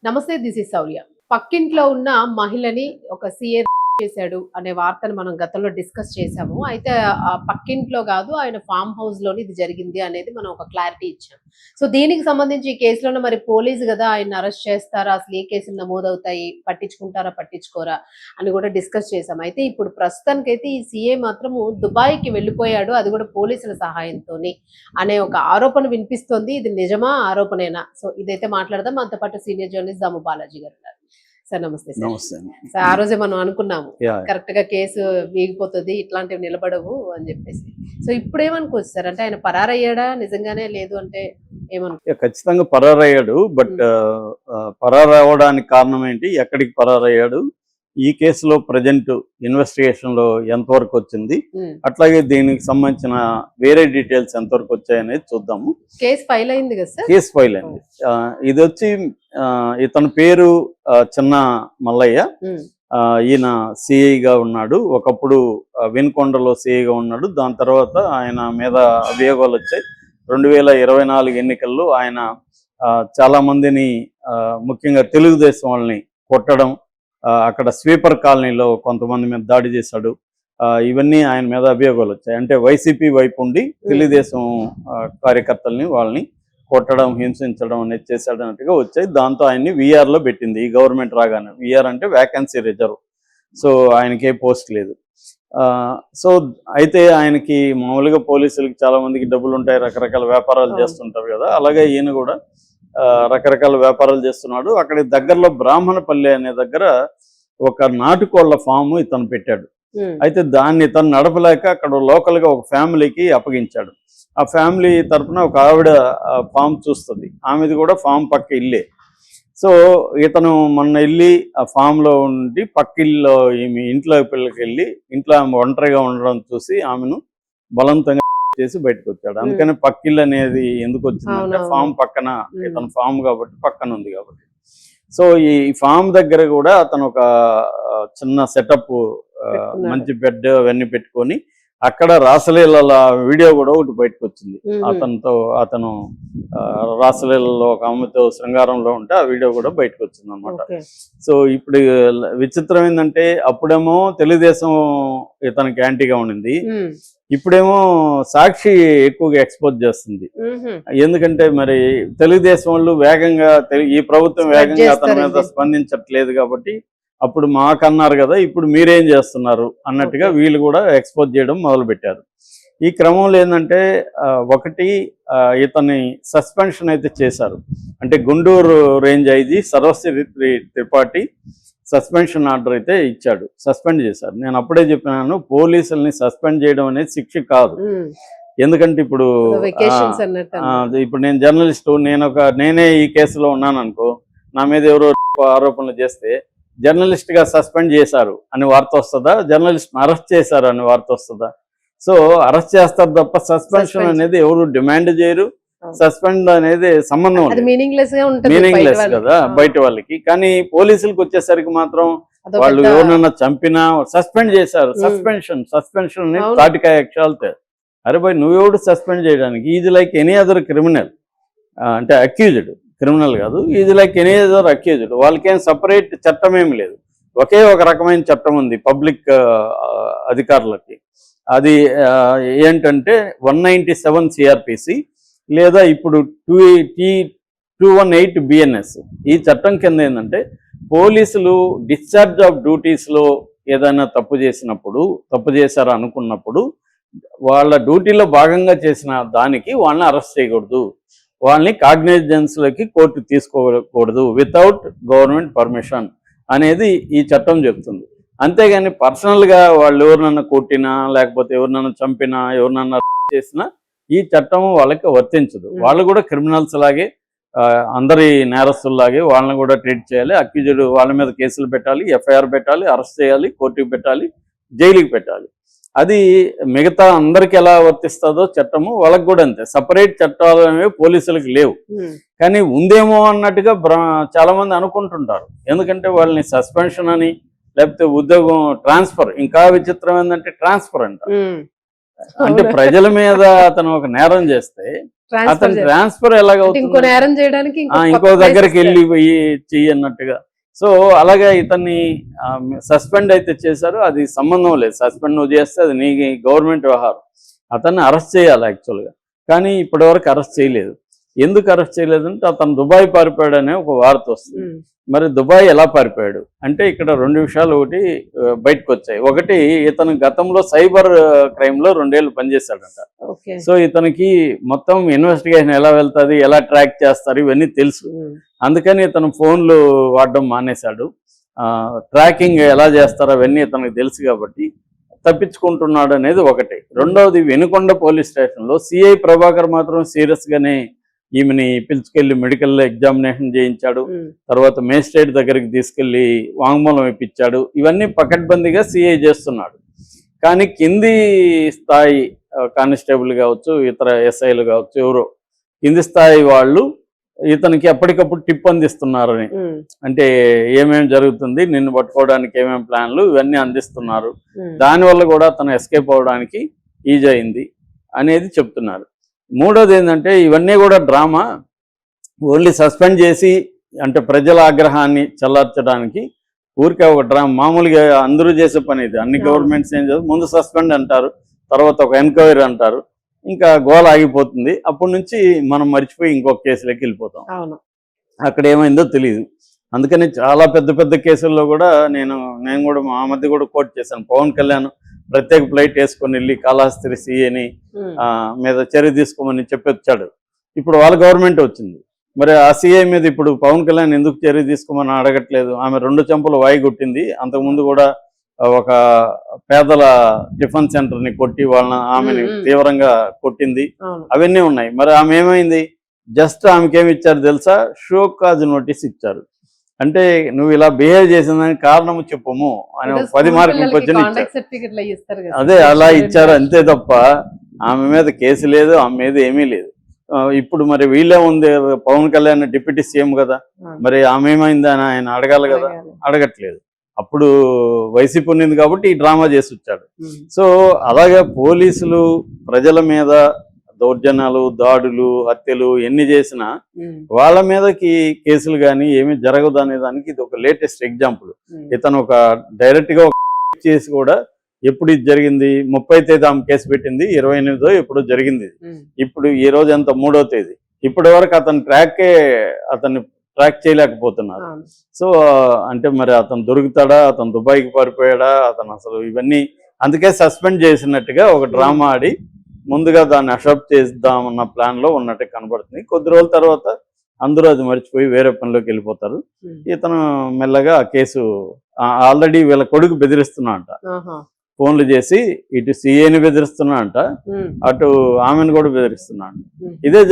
నమస్తే, this is Sourya. పక్కింట్లో ఉన్న మహిళని ఒక సీఏ చేశాడు అనే వార్తను మనం గతంలో డిస్కస్ చేశాము. అయితే ఆ పక్కింట్లో కాదు, ఆయన ఫామ్ హౌస్ లోని ఇది జరిగింది అనేది మనం ఒక క్లారిటీ ఇచ్చాం. సో దీనికి సంబంధించి ఈ కేసులో మరి పోలీసు కదా ఆయన అరెస్ట్ చేస్తారా, అసలు ఏ కేసులు నమోదవుతాయి, పట్టించుకుంటారా పట్టించుకోరా అని కూడా డిస్కస్ చేశాం. అయితే ఇప్పుడు ప్రస్తుతానికైతే ఈ సీఏ మాత్రము దుబాయ్కి వెళ్ళిపోయాడు, అది కూడా పోలీసుల సహాయంతో అనే ఒక ఆరోపణ వినిపిస్తోంది. ఇది నిజమా ఆరోపణేనా? సో ఇదైతే మాట్లాడదాం. మనతో పాటు సీనియర్ జర్నలిస్ట్ దాము బాలాజీ గారు ఉన్నారు. సార్ నమస్తే. సార్ ఆ రోజే మనం అనుకున్నాము కరెక్ట్ గా కేసు వీగిపోతుంది, ఇట్లాంటివి నిలబడవు అని చెప్పేసి. సో ఇప్పుడు ఏమనుకోవచ్చు సార్, అంటే ఆయన పరారయ్యాడా నిజంగానే, లేదు అంటే ఏమనుకో? ఖచ్చితంగా పరారయ్యాడు. బట్ పరారవడానికి కారణం ఏంటి, ఎక్కడికి పరారయ్యాడు, ఈ కేసులో ప్రజెంట్ ఇన్వెస్టిగేషన్ లో ఎంతవరకు వచ్చింది, అట్లాగే దీనికి సంబంధించిన వేరే డీటెయిల్స్ ఎంతవరకు వచ్చాయనేది చూద్దాము. కేసు ఫైల్ అయింది కదా సార్? కేసు ఫైల్ అయింది. ఇది వచ్చి ఇతని పేరు చిన్న మల్లయ్య. ఈయన సిఐగా ఉన్నాడు, ఒకప్పుడు వినుకొండలో సిఐగా ఉన్నాడు. దాని తర్వాత ఆయన మీద అభియోగాలు వచ్చాయి. 2024 ఎన్నికల్లో ఆయన చాలా మందిని, ముఖ్యంగా తెలుగుదేశం వాళ్ళని కొట్టడం, అక్కడ స్వీపర్ కాలనీలో కొంతమంది మీద దాడి చేశాడు. ఇవన్నీ ఆయన మీద అభియోగాలు వచ్చాయి. అంటే వైసీపీ వైపు ఉండి తెలుగుదేశం కార్యకర్తల్ని వాళ్ళని కొట్టడం, హింసించడం అనేది చేశాడన్నట్టుగా వచ్చాయి. దాంతో ఆయన్ని వీఆర్లో పెట్టింది ఈ గవర్నమెంట్ రాగానే. వీఆర్ అంటే వ్యాకెన్సీ రిజర్వ్. సో ఆయనకే పోస్ట్ లేదు. సో అయితే ఆయనకి మామూలుగా పోలీసులకి చాలా మందికి డబ్బులు ఉంటాయి, రకరకాల వ్యాపారాలు చేస్తుంటారు కదా, అలాగే ఈయన కూడా రకరకాల వ్యాపారాలు చేస్తున్నాడు. అక్కడి దగ్గరలో బ్రాహ్మణపల్లి అనే దగ్గర ఒక నాటుకోళ్ల ఫామ్ ఇతను పెట్టాడు. అయితే దాన్ని ఇతను నడపలేక అక్కడ లోకల్ గా ఒక ఫ్యామిలీకి అప్పగించాడు. ఆ ఫ్యామిలీ తరఫున ఒక ఆవిడ ఫామ్ చూస్తుంది, ఆమెది కూడా ఫామ్ పక్క ఇల్లే. సో ఇతను మొన్న వెళ్ళి ఆ ఫామ్ లో ఉండి పక్కిల్లో ఈమె ఇంట్లో పిల్లకి వెళ్ళి ఇంట్లో ఆమె ఒంటరిగా ఉండడం చూసి ఆమెను బలవంతంగా చేసి బయటకు వచ్చాడు. అందుకని పక్కిళ్ళు అనేది ఎందుకు వచ్చిందంటే ఫామ్ పక్కన, ఇతను ఫామ్ కాబట్టి పక్కన ఉంది కాబట్టి. సో ఈ ఫామ్ దగ్గర కూడా అతను ఒక చిన్న సెటప్, మంచి బెడ్ అవన్నీ పెట్టుకొని అక్కడ రాసలీల వీడియో కూడా ఒకటి బయటకు వచ్చింది. అతను రాసలీలలో ఒక ఆమెతో శృంగారంలో ఉంటే ఆ వీడియో కూడా బయటకు వచ్చింది అనమాట. సో ఇప్పుడు విచిత్రం ఏంటంటే, అప్పుడేమో తెలుగుదేశం ఇతనికి యాంటీగా ఉండింది, ఇప్పుడేమో సాక్షి ఎక్కువగా ఎక్స్పోజ్ చేస్తుంది. ఎందుకంటే మరి తెలుగుదేశం వాళ్ళు వేగంగా, ఈ ప్రభుత్వం వేగంగా అతని మీద స్పందించట్లేదు కాబట్టి అప్పుడు మాకన్నారు కదా, ఇప్పుడు మీరేం చేస్తున్నారు అన్నట్టుగా వీళ్ళు కూడా ఎక్స్పోజ్ చేయడం మొదలుపెట్టారు. ఈ క్రమంలో ఏంటంటే, ఒకటి ఇతని సస్పెన్షన్ అయితే చేశారు. అంటే Guntur range IG Sarvashri Tripathi suspension order అయితే ఇచ్చాడు, సస్పెండ్ చేశారు. నేను అప్పుడే చెప్పినాను, పోలీసుల్ని సస్పెండ్ చేయడం అనేది శిక్ష కాదు. ఎందుకంటే ఇప్పుడు నేను జర్నలిస్టు, నేనే ఈ కేసులో ఉన్నాను అనుకో, నా మీద ఎవరో ఆరోపణలు చేస్తే జర్నలిస్ట్ గా సస్పెండ్ చేశారు అని వార్త వస్తుందా, జర్నలిస్ట్ అరెస్ట్ చేశారు అని వార్త వస్తుందా? సో అరెస్ట్ చేస్తారు తప్ప సస్పెన్షన్ అనేది ఎవరు డిమాండ్ చేయరు. సస్పెండ్ అనేది సంబంధం మీనింగ్లెస్ కదా బయట వాళ్ళకి. కానీ పోలీసులకు వచ్చేసరికి మాత్రం వాళ్ళు ఎవరినన్నా చంపినా సస్పెండ్ చేశారు. సస్పెన్షన్ తాటికాయ అక్షరాలతో. అరే బాయ్, నువ్వెవడు సస్పెండ్ చేయడానికి? Is like any other criminal, అంటే అక్యూజ్డ్, క్రిమినల్ కాదు. Is like any other accused. వాళ్ళకేం సపరేట్ చట్టం ఏమి లేదు, ఒకే ఒక రకమైన చట్టం ఉంది పబ్లిక్ అధికారులకి. అది ఏంటంటే 197 సిఆర్పిసి లేదా ఇప్పుడు 218 బిఎన్ఎస్. ఈ చట్టం కింద ఏంటంటే, పోలీసులు డిశ్చార్జ్ ఆఫ్ డ్యూటీస్లో ఏదైనా తప్పు చేశారు అనుకున్నప్పుడు, వాళ్ళ డ్యూటీలో భాగంగా చేసిన దానికి వాళ్ళని అరెస్ట్ చేయకూడదు, వాళ్ళని కాగ్నిజెన్స్లోకి కోర్టు తీసుకోకూడదు వితౌట్ గవర్నమెంట్ పర్మిషన్ అనేది ఈ చట్టం చెప్తుంది. అంతేగాని పర్సనల్గా వాళ్ళు ఎవరినన్నా కొట్టినా, లేకపోతే ఎవరినన్నా చంపినా, ఎవరినన్నా చేసినా ఈ చట్టం వాళ్ళకి వర్తించదు. వాళ్ళు కూడా క్రిమినల్స్ లాగే, అందరి నేరస్తుల్లాగే వాళ్ళని కూడా ట్రీట్ చేయాలి. అక్యూజ్డ్ వాళ్ళ మీద కేసులు పెట్టాలి, ఎఫ్ఐఆర్ పెట్టాలి, అరెస్ట్ చేయాలి, కోర్టుకి పెట్టాలి, జైలుకి పెట్టాలి. అది మిగతా అందరికి ఎలా వర్తిస్తుందో చట్టము వాళ్ళకి కూడా అంతే. సపరేట్ చట్టాలు అనేవి పోలీసులకు లేవు. కానీ ఉందేమో అన్నట్టుగా చాలా మంది అనుకుంటుంటారు. ఎందుకంటే వాళ్ళని సస్పెన్షన్ అని, లేకపోతే ఉద్యోగం ట్రాన్స్ఫర్. ఇంకా విచిత్రం ఏంటంటే ట్రాన్స్ఫర్ అంట. అంటే ప్రజల మీద అతను ఒక నేరం చేస్తే అతను ట్రాన్స్ఫర్ ఎలాగవుతుంది, ఇంకో నేరం చేయడానికి ఇంకో దగ్గరికి వెళ్ళిపోయి చెయ్యి అన్నట్టుగా. సో అలాగే ఇతన్ని సస్పెండ్ అయితే చేశారు, అది సంబంధం లేదు. సస్పెండ్ నువ్వు చేస్తే అది నీ గవర్నమెంట్ వ్యవహారం. అతన్ని అరెస్ట్ చేయాలి యాక్చువల్గా, కానీ ఇప్పటివరకు అరెస్ట్ చేయలేదు. ఎందుకు అరెస్ట్ చేయలేదంటే అతను దుబాయ్ పారిపోయాడు అనే ఒక వార్త వస్తుంది. మరి దుబాయ్ ఎలా పారిపోయాడు అంటే ఇక్కడ రెండు విషయాలు ఒకటి బయటకు వచ్చాయి. ఒకటి, ఇతను గతంలో సైబర్ క్రైమ్లో 2 ఏళ్ళు పనిచేశాడంట. సో ఇతనికి మొత్తం ఇన్వెస్టిగేషన్ ఎలా వెళ్తుంది, ఎలా ట్రాక్ చేస్తారు ఇవన్నీ తెలుసు. అందుకని ఇతను ఫోన్లు వాడడం మానేశాడు. ట్రాకింగ్ ఎలా చేస్తారో అవన్నీ ఇతనికి తెలుసు కాబట్టి తప్పించుకుంటున్నాడు అనేది ఒకటి. రెండవది, వెనుకొండ పోలీస్ స్టేషన్లో సిఐ ప్రభాకర్ మాత్రం సీరియస్గానే ఈమెని పిలుచుకెళ్ళి మెడికల్ ఎగ్జామినేషన్ చేయించాడు. తర్వాత మేజిస్ట్రేట్ దగ్గరికి తీసుకెళ్లి వాంగ్మూలం ఇప్పించాడు. ఇవన్నీ పకడ్బందీగా సిఐ చేస్తున్నాడు. కానీ కింది స్థాయి కానిస్టేబుల్ కావచ్చు, ఇతర ఎస్ఐలు కావచ్చు, ఎవరో కింది స్థాయి వాళ్ళు ఇతనికి ఎప్పటికప్పుడు టిప్ అందిస్తున్నారని, అంటే ఏమేమి జరుగుతుంది, నిన్ను పట్టుకోవడానికి ఏమేమి ప్లాన్లు, ఇవన్నీ అందిస్తున్నారు. దానివల్ల కూడా అతను ఎస్కేప్ అవడానికి ఈజీ అయింది అనేది చెప్తున్నారు. మూడోది ఏంటంటే ఇవన్నీ కూడా డ్రామా, ఓన్లీ సస్పెండ్ చేసి అంటే ప్రజల ఆగ్రహాన్ని చల్లార్చడానికి ఊరికే ఒక డ్రామా. మామూలుగా అందరూ చేసే పని ఇది. అన్ని గవర్నమెంట్స్ ఏం చేస్తారు, ముందు సస్పెండ్ అంటారు, తర్వాత ఒక ఎంక్వైరీ అంటారు, ఇంకా గోల ఆగిపోతుంది. అప్పటి నుంచి మనం మర్చిపోయి ఇంకొక కేసులోకి వెళ్ళిపోతాం. అక్కడ ఏమైందో తెలియదు. అందుకని చాలా పెద్ద పెద్ద కేసుల్లో కూడా నేను కూడా మా మధ్య కూడా కోట్ చేశాను. పవన్ కళ్యాణ్ ప్రత్యేక ఫ్లైట్ వేసుకొని వెళ్ళి కాళహస్తి సిఐని మీద చర్య తీసుకోమని చెప్పి వచ్చాడు. ఇప్పుడు వాళ్ళ గవర్నమెంట్ వచ్చింది, మరి ఆ సిఐ మీద ఇప్పుడు పవన్ కళ్యాణ్ ఎందుకు చర్య తీసుకోమని అడగట్లేదు? ఆమె 2 చెంపలు వాయి కొట్టింది. అంతకుముందు కూడా ఒక పేదల టిఫిన్ సెంటర్ని కొట్టి ఆమెని తీవ్రంగా కొట్టింది. అవన్నీ ఉన్నాయి. మరి ఆమె ఏమైంది? జస్ట్ ఆమెకేమి ఇచ్చారు తెలుసా? షో కాజ్ నోటీస్ ఇచ్చారు. అంటే నువ్వు ఇలా బిహేవ్ చేసిందని కారణము చెప్పము అని 10 మార్కులు క్వశ్చన్ ఇచ్చారు. అదే అలా ఇచ్చారు అంతే తప్ప ఆమె మీద కేసు లేదు, ఆమె మీద ఏమీ లేదు. ఇప్పుడు మరి వీళ్ళే ఉంది, పవన్ కళ్యాణ్ డిప్యూటీ సీఎం కదా, మరి ఆమె ఏమైంది అని ఆయన అడగాలి కదా, అడగట్లేదు. అప్పుడు వైసీపీ ఉన్నింది కాబట్టి ఈ డ్రామా చేసి వచ్చాడు. సో అలాగే పోలీసులు ప్రజల మీద దౌర్జన్యాలు, దాడులు, హత్యలు ఎన్ని చేసినా వాళ్ళ మీదకి కేసులు కానీ ఏమీ జరగదు అనే దానికి ఇది ఒక లేటెస్ట్ ఎగ్జాంపుల్. ఇతను ఒక డైరెక్ట్ గా చేసి కూడా ఎప్పుడు ఇది జరిగింది, 30వ తేదీ ఆమె కేసు పెట్టింది, 28వ ఎప్పుడు జరిగింది. ఇప్పుడు ఈ రోజు ఎంత 3వ తేదీ, ఇప్పటి వరకు అతను ట్రాక్ చేయలేకపోతున్నారు. సో అంటే మరి అతను దొరుకుతాడా, అతను దుబాయ్కి పారిపోయాడా, అతను అసలు ఇవన్నీ అందుకే సస్పెండ్ చేసినట్టుగా ఒక డ్రామా ఆడి ముందుగా దాన్ని అషాప్ చేద్దామన్న ప్లాన్ లో ఉన్నట్టు కనబడుతుంది. కొద్ది రోజుల తర్వాత అందరూ అది మర్చిపోయి వేరే పనిలోకి వెళ్ళిపోతారు. ఇతను మెల్లగా ఆ కేసు ఆల్రెడీ వీళ్ళ కొడుకు బెదిరిస్తున్నా అంట, ఫోన్లు చేసి ఇటు సిఏని బెదిరిస్తున్నా అంట, అటు ఆమెను కూడా బెదిరిస్తున్నా అంట. ఇదే